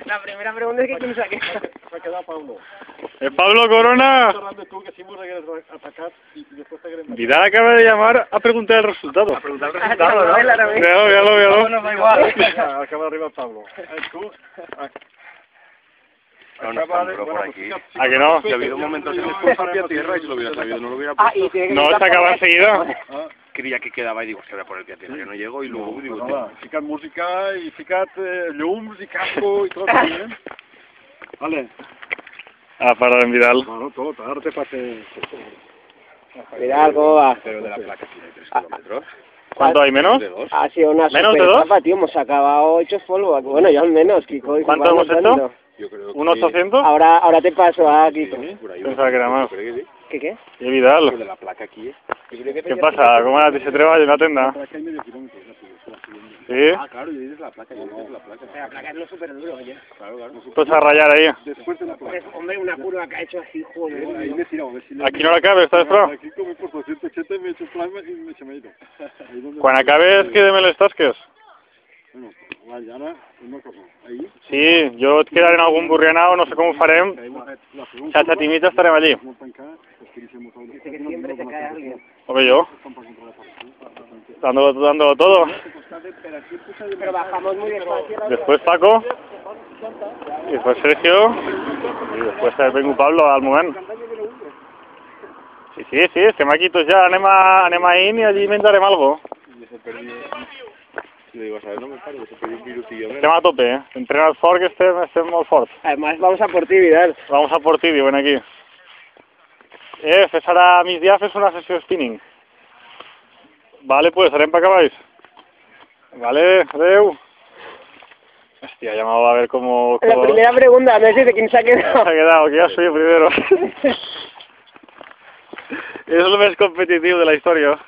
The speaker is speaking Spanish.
La primera pregunta es que quién saque. Se ha quedado Pablo. Pablo Corona. Tú que siempre quieres atacar y después te quieres... Vidal acaba de llamar a preguntar el resultado. A preguntar el resultado, ¿no? Véalo. Nos da igual. Acaba arriba Pablo. Tú... No están por aquí. ¿A que no? Si ha habido momentos en los que fue a tierra y si lo hubiera sabido no lo hubiera Ah, puesto. y tiene que No, se acaba enseguida. Creía que quedaba y digo, se voy a poner pie a tierra, que no llego y luego digo, Nada, ficat música i ficat llums i casco i tot. Vale. A parar en Vidal. Bueno, tot, ara te pasé... Vidal, ¿cómo va? pero de la placa tiene 3 kilómetros. ¿Cuánto hay menos? De 2. Ha sido una ¿Menos de super dos? etapa, tío. Hemos acabado 8 follow. Bueno, yo al menos, Kiko. ¿Cuánto hemos hecho? Yo creo que... ¿Un 800? Ahora te paso a Kiko. Por ahí, Pensaba que era más. creo que sí. ¿Qué? ¿Y Pero Vidal? de la placa aquí, ¿Qué pasa? ¿Cómo era? ¿Se treba en la tenda? Aquí hay medio kilómetro, se la siguiente. ¿Sí? Ah, claro, yo dices la placa, yo dices la placa. La placa es lo súper duro, oye. Claro, claro. Pues a rayar ahí. Después de la placa. Hombre, una curva que ha hecho así, joder. Ahí me he tirado, a ver si le... Aquí no la cabe, ¿estás pro? Aquí como he puesto 180 y me he hecho plasma y se me ha ido. Ahí donde... Quan acabes, quédeme les tasques. Bueno, vale, ara una cosa. Ahí... Sí, jo et quedaré en algun burrianao, no sé com ho farem. La segunda... Xatxat i mitja estarem allí. Molt tancat, experiencia molt alta. Dice que siempre se cae alguien. O que jo, dándolo todo. Pero bajamos muy despacio. Después Paco, y después Sergio, y després vengo Pablo al moment. Sí, estem aquí tots ja, anem a IN i allí menjarem algo. Le digo, ¿sabes? No me paro, se perdió un minutillo menos. Estem a tope, entrenat fort que estem molt forts. Además, vamos a por ti, Vidal. Vamos a por ti, diuen aquí. Fes ara a migdia, fes una sessió spinning. Vale, pues, harem pa cavalls. Vale, adeu. Hostia, ya me va a ver cómo... La primera pregunta, me dice quién se ha quedado. Se ha quedado, que ya soy el primero. Es lo más competitivo de la historia.